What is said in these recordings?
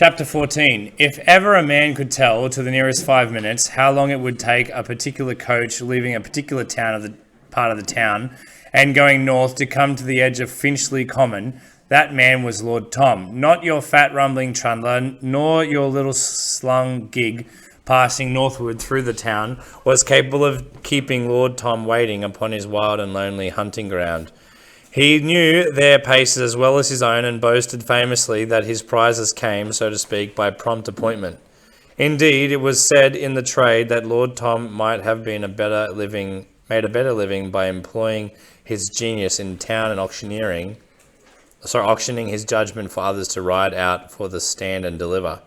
Chapter 14. If ever a man could tell to the nearest 5 minutes how long it would take a particular coach leaving a particular part of the town and going north to come to the edge of Finchley Common, that man was Lord Tom. Not your fat rumbling trundler, nor your little slung gig passing northward through the town was capable of keeping Lord Tom waiting upon his wild and lonely hunting ground. He knew their paces as well as his own and boasted famously that his prizes came, so to speak, by prompt appointment. Indeed, it was said in the trade that Lord Tom might have been made a better living by employing his genius in town and auctioning his judgment for others to ride out for the stand and deliver.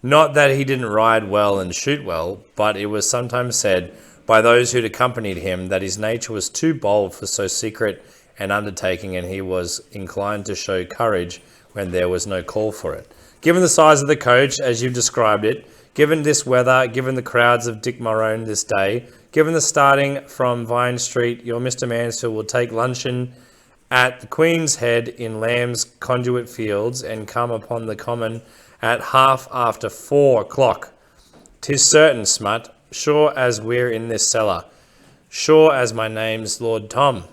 Not that he didn't ride well and shoot well, but it was sometimes said by those who'd accompanied him that his nature was too bold for so secret an undertaking, and he was inclined to show courage when there was no call for it. Given the size of the coach, as you've described it, given this weather, given the crowds of Dick Morone this day, given the starting from Vine Street, your Mr. Mansfield will take luncheon at the Queen's Head in Lamb's Conduit Fields and come upon the common at 4:30 o'clock. 'Tis certain, Smut, sure as we're in this cellar, sure as my name's Lord Tom.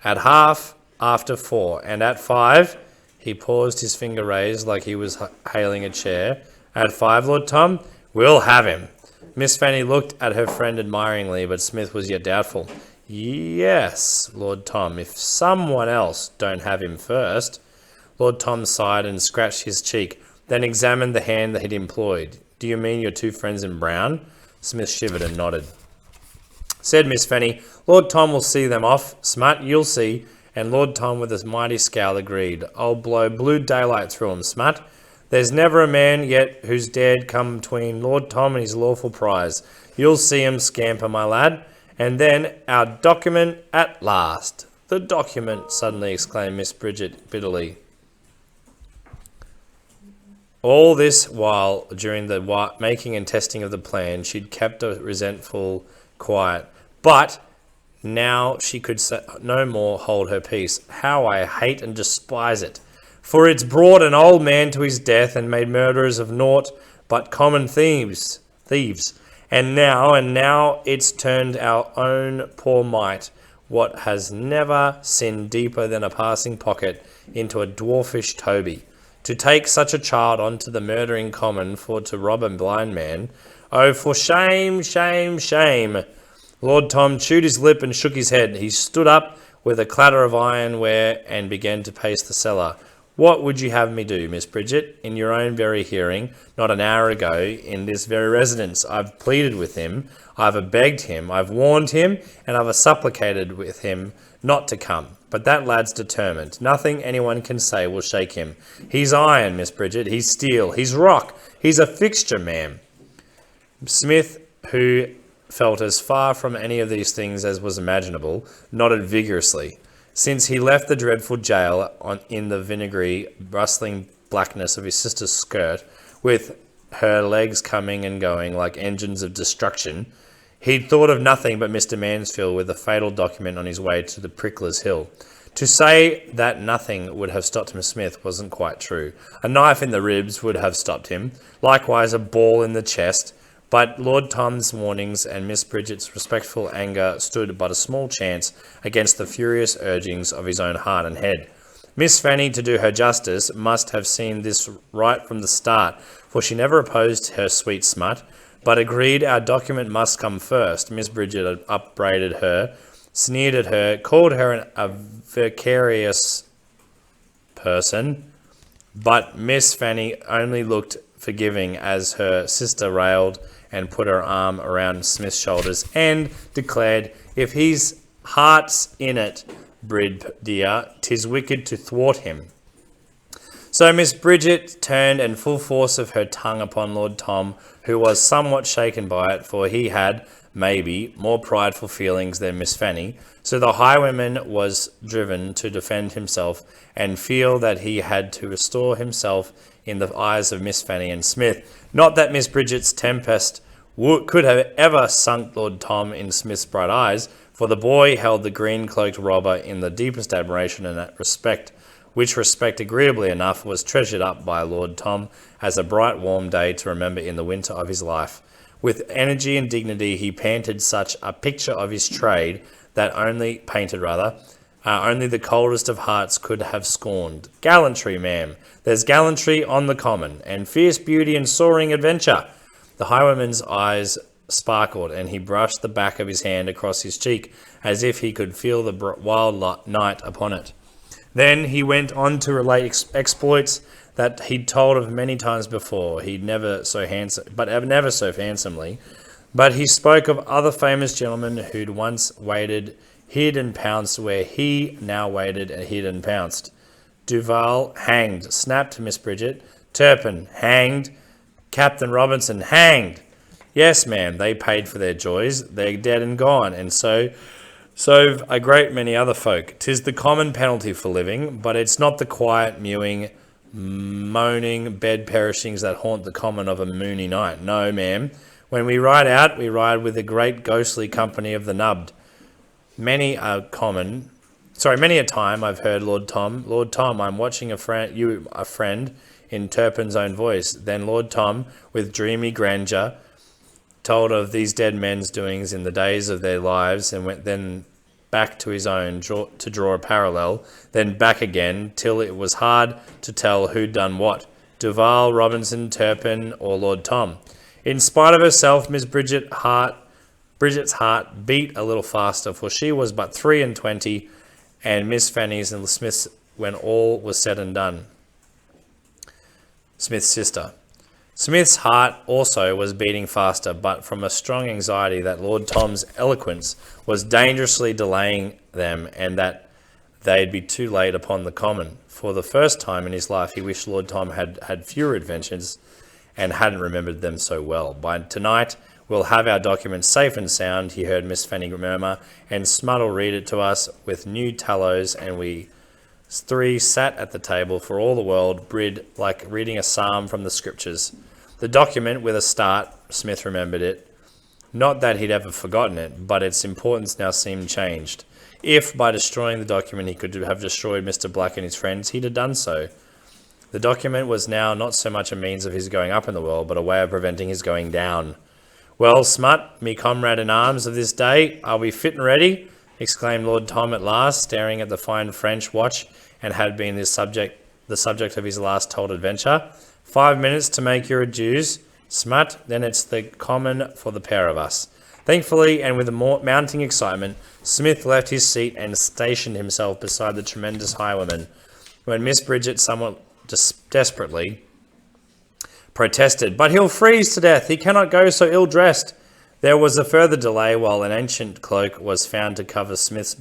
At 4:30, and at 5, he paused, his finger raised like he was hailing a chair. At 5, Lord Tom, we'll have him. Miss Fanny looked at her friend admiringly, but Smith was yet doubtful. Yes, Lord Tom, if someone else don't have him first. Lord Tom sighed and scratched his cheek, then examined the hand that he'd employed. Do you mean your two friends in brown? Smith shivered and nodded. Said Miss Fanny, Lord Tom will see them off, Smut, you'll see. And Lord Tom, with a mighty scowl, agreed. I'll blow blue daylight through 'em, Smut. There's never a man yet who's dared come between Lord Tom and his lawful prize. You'll see 'em scamper, my lad. And then our document at last. The document, suddenly exclaimed Miss Bridget bitterly. All this while, during the making and testing of the plan, she'd kept a resentful quiet. But now she could no more hold her peace. How I hate and despise it! For it's brought an old man to his death and made murderers of naught but common thieves. And now it's turned our own poor mite, what has never sinned deeper than a passing pocket, into a dwarfish Toby. To take such a child onto the murdering common for to rob a blind man. Oh, for shame, shame, shame! Lord Tom chewed his lip and shook his head. He stood up with a clatter of ironware and began to pace the cellar. What would you have me do, Miss Bridget? In your own very hearing, not an hour ago, in this very residence, I've pleaded with him, I've begged him, I've warned him, and I've supplicated with him not to come. But that lad's determined. Nothing anyone can say will shake him. He's iron, Miss Bridget. He's steel. He's rock. He's a fixture, ma'am. Smith, who felt as far from any of these things as was imaginable, nodded vigorously. Since he left the dreadful jail in the vinegary, rustling blackness of his sister's skirt, with her legs coming and going like engines of destruction, he'd thought of nothing but Mr. Mansfield with the fatal document on his way to the Prickler's Hill. To say that nothing would have stopped him, Smith, wasn't quite true. A knife in the ribs would have stopped him, likewise a ball in the chest, but Lord Tom's warnings and Miss Bridget's respectful anger stood but a small chance against the furious urgings of his own heart and head. Miss Fanny, to do her justice, must have seen this right from the start, for she never opposed her sweet Smut, but agreed our document must come first. Miss Bridget upbraided her, sneered at her, called her a vicarious person, but Miss Fanny only looked forgiving as her sister railed and put her arm around Smith's shoulders and declared, if his heart's in it, Brid dear, 'tis wicked to thwart him. So Miss Bridget turned in full force of her tongue upon Lord Tom, who was somewhat shaken by it, for he had, maybe, more prideful feelings than Miss Fanny. So the highwayman was driven to defend himself and feel that he had to restore himself in the eyes of Miss Fanny and Smith. Not that Miss Bridget's tempest could have ever sunk Lord Tom in Smith's bright eyes, for the boy held the green-cloaked robber in the deepest admiration and respect, which respect agreeably enough was treasured up by Lord Tom as a bright warm day to remember in the winter of his life. With energy and dignity he painted such a picture of his trade that only the coldest of hearts could have scorned. Gallantry, ma'am. There's gallantry on the common, and fierce beauty and soaring adventure. The highwayman's eyes sparkled, and he brushed the back of his hand across his cheek, as if he could feel the wild night upon it. Then he went on to relate exploits that he'd told of many times before. Never so handsomely. But he spoke of other famous gentlemen who'd once waited, hid and pounced where he now waited and hid and pounced. Duval hanged, snapped Miss Bridget. Turpin hanged. Captain Robinson hanged. Yes, ma'am, they paid for their joys. They're dead and gone, and so a great many other folk. 'Tis the common penalty for living, but it's not the quiet, mewing, moaning bed perishings that haunt the common of a moony night. No, ma'am. When we ride out, we ride with the great ghostly company of the nubbed. Many a time I've heard Lord Tom, I'm watching a friend, in Turpin's own voice. Then Lord Tom, with dreamy grandeur, told of these dead men's doings in the days of their lives, and went then back to his own to draw a parallel, then back again, till it was hard to tell who'd done what, Duval, Robinson, Turpin, or Lord Tom. In spite of herself, Miss Bridget's heart beat a little faster, for she was but 23, and Miss Fanny's and Smith's when all was said and done. Smith's sister. Smith's heart also was beating faster, but from a strong anxiety that Lord Tom's eloquence was dangerously delaying them, and that they'd be too late upon the common. For the first time in his life he wished Lord Tom had had fewer adventures and hadn't remembered them so well. By tonight we'll have our documents safe and sound, he heard Miss Fanny murmur, and Smut'll read it to us with new tallows, and we three sat at the table for all the world, like reading a psalm from the scriptures. The document, with a start, Smith remembered it. Not that he'd ever forgotten it, but its importance now seemed changed. If, by destroying the document, he could have destroyed Mr. Black and his friends, he'd have done so. The document was now not so much a means of his going up in the world, but a way of preventing his going down. "Well, Smut, me comrade in arms of this day, are we fit and ready?" exclaimed Lord Tom at last, staring at the fine French watch, and had been the subject of his last told adventure. 5 minutes to make your adieus, Smut, then it's the common for the pair of us. Thankfully, and with a mounting excitement, Smith left his seat and stationed himself beside the tremendous highwayman, when Miss Bridget somewhat desperately protested, "But he'll freeze to death. He cannot go so ill-dressed." There was a further delay while an ancient cloak was found to cover Smith's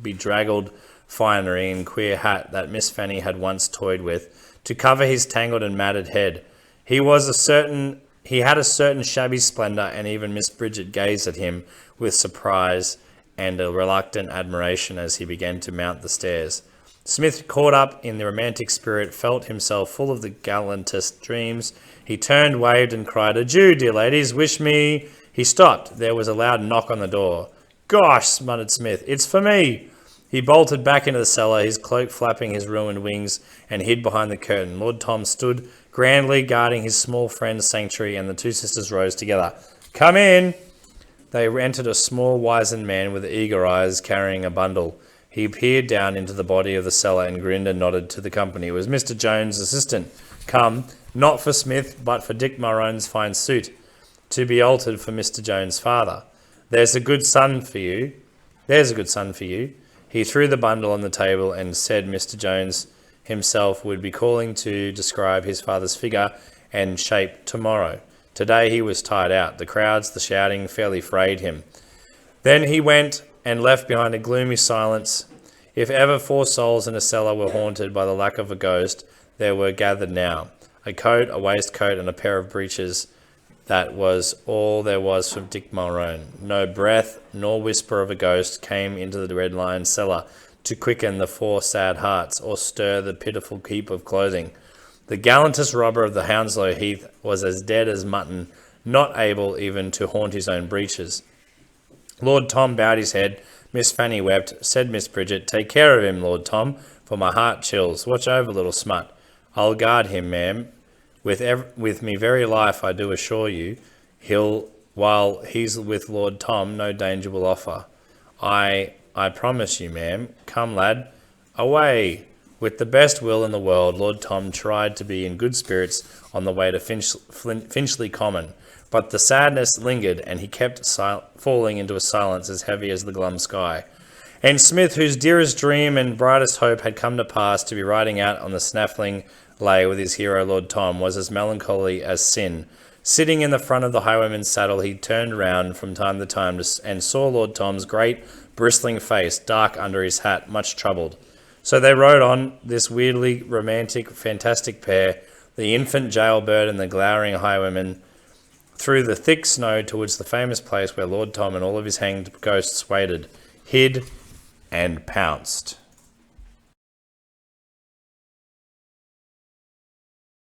bedraggled finery and queer hat that Miss Fanny had once toyed with, to cover his tangled and matted head. He had a certain shabby splendour, and even Miss Bridget gazed at him with surprise and a reluctant admiration as he began to mount the stairs. Smith, caught up in the romantic spirit, felt himself full of the gallantest dreams. He turned, waved, and cried, "Adieu, dear ladies, wish me—" He stopped. There was a loud knock on the door. "Gosh," muttered Smith, "it's for me." He bolted back into the cellar, his cloak flapping his ruined wings, and hid behind the curtain. Lord Tom stood grandly guarding his small friend's sanctuary, and the two sisters rose together. "Come in." They entered a small, wizened man with eager eyes, carrying a bundle. He peered down into the body of the cellar and grinned and nodded to the company. It was Mr. Jones' assistant, come, not for Smith, but for Dick Marone's fine suit, to be altered for Mr. Jones' father. There's a good son for you. He threw the bundle on the table and said Mr. Jones himself would be calling to describe his father's figure and shape tomorrow. Today he was tired out. The crowds, the shouting, fairly frayed him. Then he went and left behind a gloomy silence. If ever 4 souls in a cellar were haunted by the lack of a ghost, there were gathered now. A coat, a waistcoat, and a pair of breeches. That was all there was from Dick Marone. No breath nor whisper of a ghost came into the Red Lion cellar to quicken the 4 sad hearts or stir the pitiful heap of clothing. The gallantest robber of the Hounslow Heath was as dead as mutton, not able even to haunt his own breeches. Lord Tom bowed his head. Miss Fanny wept. Said Miss Bridget, "Take care of him, Lord Tom, for my heart chills. Watch over little smut. I'll guard him, ma'am. With me very life, I do assure you, while he's with Lord Tom, no danger will offer. I promise you, ma'am. Come, lad. Away! With the best will in the world, Lord Tom tried to be in good spirits on the way to Finchley Common, but the sadness lingered, and he kept falling into a silence as heavy as the glum sky. And Smith, whose dearest dream and brightest hope had come to pass to be riding out on the snaffling lay with his hero Lord Tom, was as melancholy as sin. Sitting in the front of the highwayman's saddle, he turned round from time to time and saw Lord Tom's great bristling face, dark under his hat, much troubled. So they rode on, this weirdly romantic, fantastic pair, the infant jailbird and the glowering highwayman, through the thick snow towards the famous place where Lord Tom and all of his hanged ghosts waited, hid, and pounced.